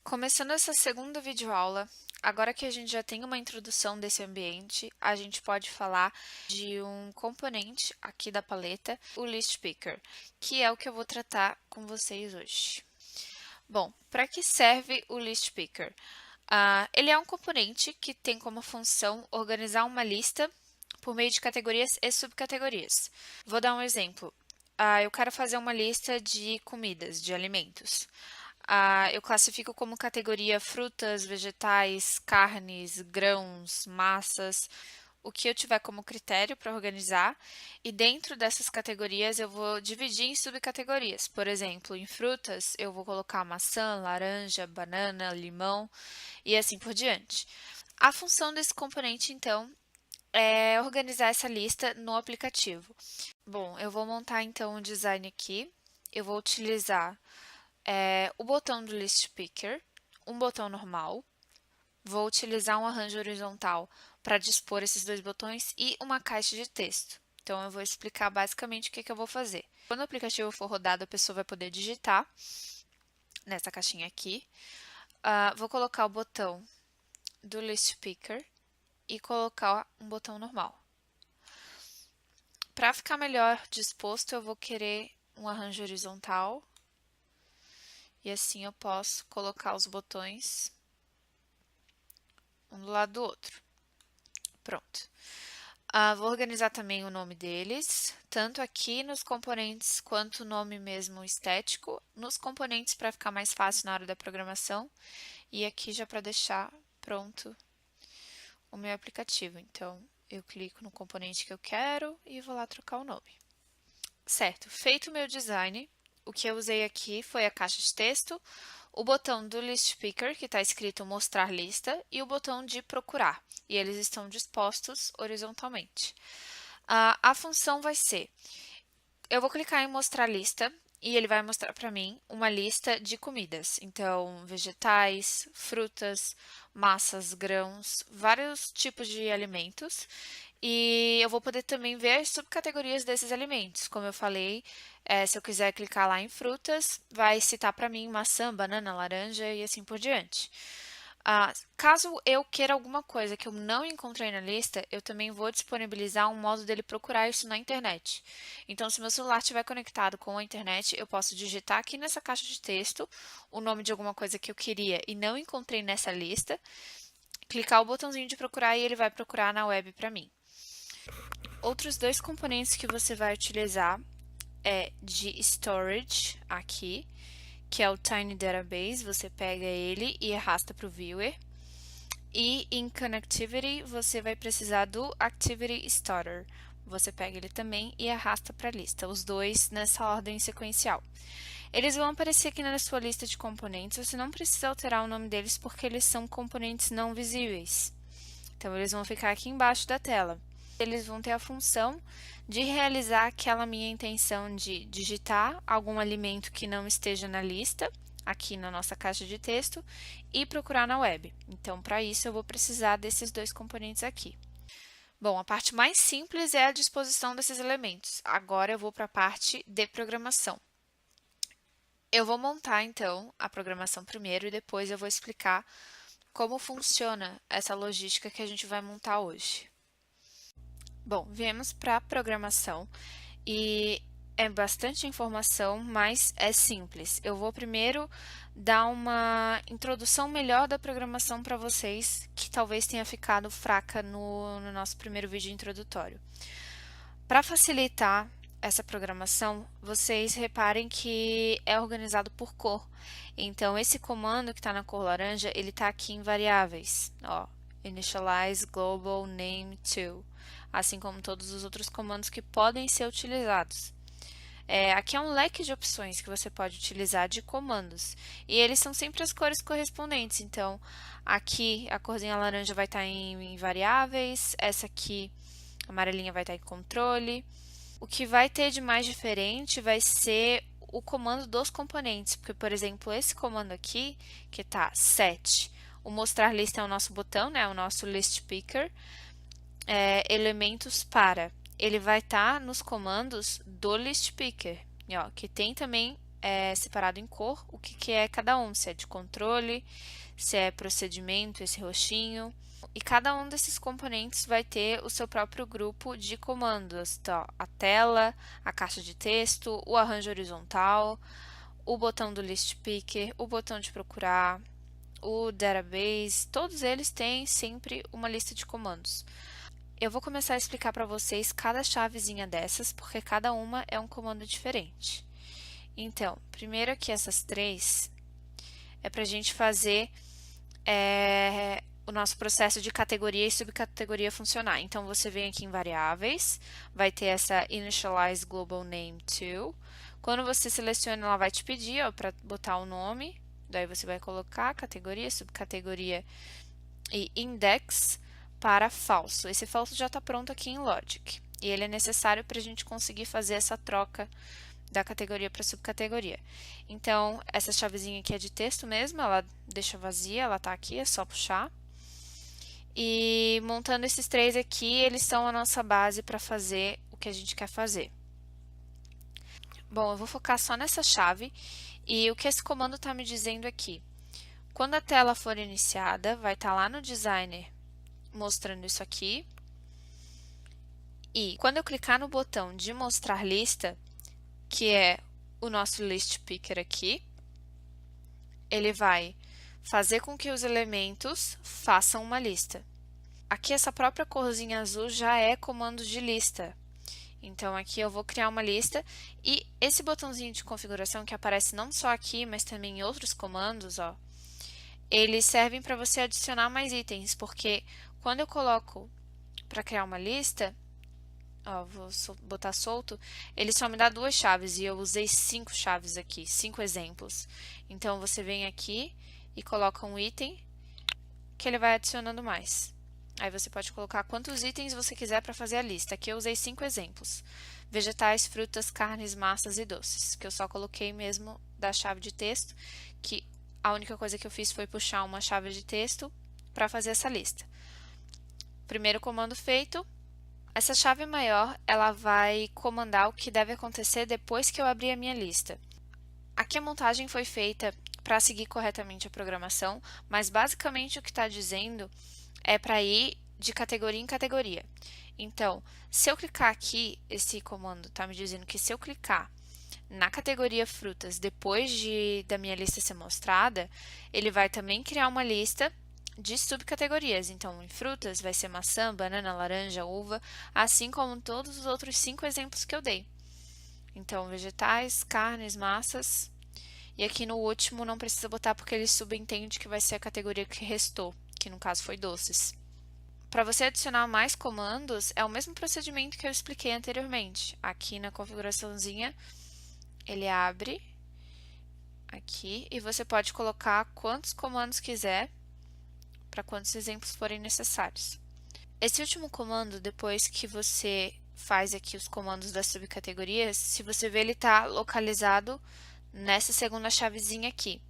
Começando essa segunda videoaula, agora que a gente já tem uma introdução desse ambiente, a gente pode falar de um componente aqui da paleta, o List Picker, que é o que eu vou tratar com vocês hoje. Bom, para que serve o List Picker? Ele é um componente que tem como função organizar uma lista por meio de categorias e subcategorias. Vou dar um exemplo. Eu quero fazer uma lista de comidas, de alimentos. Eu classifico como categoria frutas, vegetais, carnes, grãos, massas, o que eu tiver como critério para organizar, e dentro dessas categorias eu vou dividir em subcategorias. Por exemplo, em frutas eu vou colocar maçã, laranja, banana, limão e assim por diante. A função desse componente, então, é organizar essa lista no aplicativo. Bom, eu vou montar então um design aqui. Eu vou utilizar o botão do List Picker, um botão normal. Vou utilizar um arranjo horizontal para dispor esses dois botões e uma caixa de texto. Então, eu vou explicar basicamente o que eu vou fazer. Quando o aplicativo for rodado, a pessoa vai poder digitar nessa caixinha aqui. Vou colocar o botão do List Picker e colocar um botão normal. Para ficar melhor disposto, eu vou querer um arranjo horizontal. E assim eu posso colocar os botões um do lado do outro. Pronto. Vou organizar também o nome deles, tanto aqui nos componentes quanto o nome mesmo estético, nos componentes para ficar mais fácil na hora da programação, e aqui já para deixar pronto o meu aplicativo. Então, eu clico no componente que eu quero e vou lá trocar o nome. Certo, feito o meu design, o que eu usei aqui foi a caixa de texto, o botão do List Picker, que está escrito Mostrar Lista, e o botão de Procurar, e eles estão dispostos horizontalmente. A função vai ser, eu vou clicar em Mostrar Lista, e ele vai mostrar para mim uma lista de comidas. Então, vegetais, frutas, massas, grãos, vários tipos de alimentos. E eu vou poder também ver as subcategorias desses alimentos. Como eu falei, se eu quiser clicar lá em frutas, vai citar para mim maçã, banana, laranja e assim por diante. Caso eu queira alguma coisa que eu não encontrei na lista, eu também vou disponibilizar um modo dele procurar isso na internet. Então, se meu celular estiver conectado com a internet, eu posso digitar aqui nessa caixa de texto o nome de alguma coisa que eu queria e não encontrei nessa lista, clicar o botãozinho de procurar e ele vai procurar na web para mim. Outros dois componentes que você vai utilizar é de storage aqui, que é o Tiny Database, você pega ele e arrasta para o viewer. E em Connectivity, você vai precisar do Activity Starter. Você pega ele também e arrasta para a lista, os dois nessa ordem sequencial. Eles vão aparecer aqui na sua lista de componentes, você não precisa alterar o nome deles porque eles são componentes não visíveis. Então, eles vão ficar aqui embaixo da tela. Eles vão ter a função de realizar aquela minha intenção de digitar algum alimento que não esteja na lista, aqui na nossa caixa de texto, e procurar na web. Então, para isso, eu vou precisar desses dois componentes aqui. Bom, a parte mais simples é a disposição desses elementos. Agora, eu vou para a parte de programação. Eu vou montar, então, a programação primeiro e depois eu vou explicar como funciona essa logística que a gente vai montar hoje. Bom, viemos para a programação e é bastante informação, mas é simples. Eu vou primeiro dar uma introdução melhor da programação para vocês, que talvez tenha ficado fraca no nosso primeiro vídeo introdutório. Para facilitar essa programação, vocês reparem que é organizado por cor. Então, esse comando que está na cor laranja, ele está aqui em variáveis. Ó, initialize global name to, assim como todos os outros comandos que podem ser utilizados. Aqui é um leque de opções que você pode utilizar de comandos, e eles são sempre as cores correspondentes. Então, aqui a corzinha laranja vai estar em variáveis, essa aqui, a amarelinha, vai estar em controle. O que vai ter de mais diferente vai ser o comando dos componentes, porque, por exemplo, esse comando aqui, que está set, o mostrar lista é o nosso botão, né, o nosso list picker, elementos para, ele vai estar nos comandos do list picker, ó, que tem também é separado em cor, o que é cada um, se é de controle, se é procedimento, esse roxinho. E cada um desses componentes vai ter o seu próprio grupo de comandos, tá? A tela, a caixa de texto, o arranjo horizontal, o botão do list picker, o botão de procurar, o database, todos eles têm sempre uma lista de comandos. Eu vou começar a explicar para vocês cada chavezinha dessas, porque cada uma é um comando diferente. Então, primeiro aqui essas três é para a gente fazer o nosso processo de categoria e subcategoria funcionar. Então, você vem aqui em variáveis, vai ter essa initialize global name to. Quando você seleciona, ela vai te pedir para botar o nome, daí você vai colocar categoria, subcategoria e index para falso. Esse falso já está pronto aqui em Logic, e ele é necessário para a gente conseguir fazer essa troca da categoria para subcategoria. Então, essa chavezinha aqui é de texto mesmo, ela deixa vazia, ela está aqui, é só puxar. E montando esses três aqui, eles são a nossa base para fazer o que a gente quer fazer. Bom, eu vou focar só nessa chave, e o que esse comando está me dizendo aqui. Quando a tela for iniciada, vai estar lá no designer mostrando isso aqui. E quando eu clicar no botão de mostrar lista, que é o nosso list picker aqui, ele vai fazer com que os elementos façam uma lista. Aqui essa própria corzinha azul já é comando de lista. Então aqui eu vou criar uma lista e esse botãozinho de configuração que aparece não só aqui, mas também em outros comandos, ó, eles servem para você adicionar mais itens, porque quando eu coloco para criar uma lista, ó, vou botar solto, ele só me dá 2 chaves e eu usei 5 chaves aqui, 5 exemplos. Então você vem aqui e coloca um item que ele vai adicionando mais. Aí você pode colocar quantos itens você quiser para fazer a lista. Aqui eu usei 5 exemplos. Vegetais, frutas, carnes, massas e doces, que eu só coloquei mesmo da chave de texto, que a única coisa que eu fiz foi puxar uma chave de texto para fazer essa lista. Primeiro comando feito. Essa chave maior, ela vai comandar o que deve acontecer depois que eu abrir a minha lista. Aqui a montagem foi feita para seguir corretamente a programação, mas basicamente o que está dizendo é para ir de categoria em categoria. Então, se eu clicar aqui, esse comando está me dizendo que se eu clicar na categoria frutas depois da minha lista ser mostrada, ele vai também criar uma lista de subcategorias. Então, em frutas vai ser maçã, banana, laranja, uva, assim como todos os outros 5 exemplos que eu dei. Então, vegetais, carnes, massas. E aqui no último não precisa botar porque ele subentende que vai ser a categoria que restou, que no caso foi doces. Para você adicionar mais comandos, é o mesmo procedimento que eu expliquei anteriormente. Aqui na configuraçãozinha, ele abre aqui e você pode colocar quantos comandos quiser para quantos exemplos forem necessários. Esse último comando, depois que você faz aqui os comandos das subcategorias, se você ver, ele está localizado nessa segunda chavezinha aqui.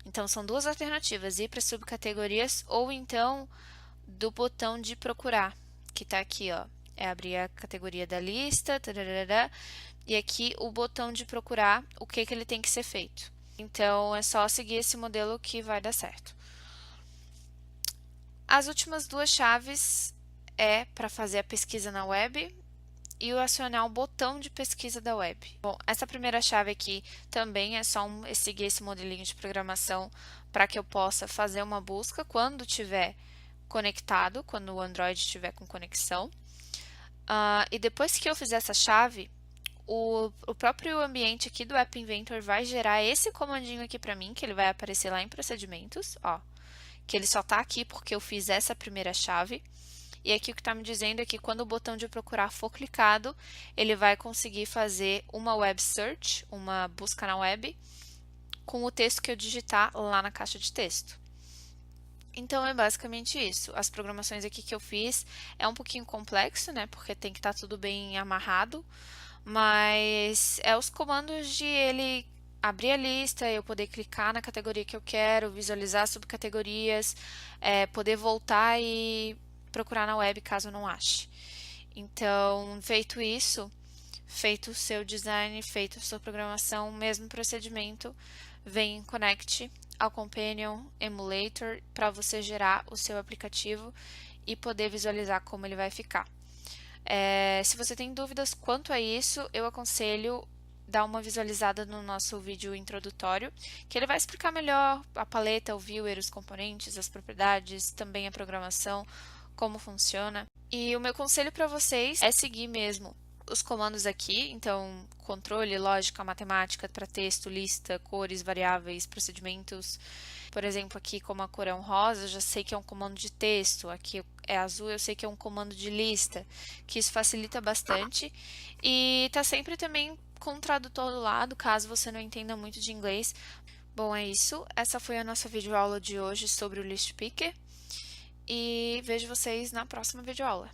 Então, são duas alternativas, ir para subcategorias ou então do botão de procurar, que está aqui, ó, é abrir a categoria da lista, tararara, e aqui o botão de procurar o que ele tem que ser feito. Então, é só seguir esse modelo que vai dar certo. As últimas 2 chaves é para fazer a pesquisa na web e o acionar o botão de pesquisa da web. Bom, essa primeira chave aqui também é só seguir esse modelinho de programação para que eu possa fazer uma busca quando tiver conectado, quando o Android estiver com conexão. E depois que eu fizer essa chave, o próprio ambiente aqui do App Inventor vai gerar esse comandinho aqui para mim, que ele vai aparecer lá em procedimentos, ó, que ele só está aqui porque eu fiz essa primeira chave. E aqui o que está me dizendo é que quando o botão de procurar for clicado, ele vai conseguir fazer uma web search, uma busca na web, com o texto que eu digitar lá na caixa de texto. Então, é basicamente isso. As programações aqui que eu fiz é um pouquinho complexo, né? Porque tem que estar tudo bem amarrado, mas é os comandos de ele abrir a lista, eu poder clicar na categoria que eu quero, visualizar subcategorias, poder voltar e procurar na web caso não ache. Então, feito isso, feito o seu design, feito a sua programação, o mesmo procedimento vem em Connect ao Companion Emulator para você gerar o seu aplicativo e poder visualizar como ele vai ficar. Se você tem dúvidas quanto a isso, eu aconselho dar uma visualizada no nosso vídeo introdutório, que ele vai explicar melhor a paleta, o viewer, os componentes, as propriedades, também a programação, como funciona. E o meu conselho para vocês é seguir mesmo os comandos aqui, então controle, lógica, matemática para texto, lista, cores, variáveis, procedimentos. Por exemplo, aqui como a cor é um rosa, eu já sei que é um comando de texto, aqui é azul, eu sei que é um comando de lista, que isso facilita bastante. E tá sempre também com o tradutor do lado, caso você não entenda muito de inglês. Bom, é isso. Essa foi a nossa videoaula de hoje sobre o List Picker. E vejo vocês na próxima videoaula.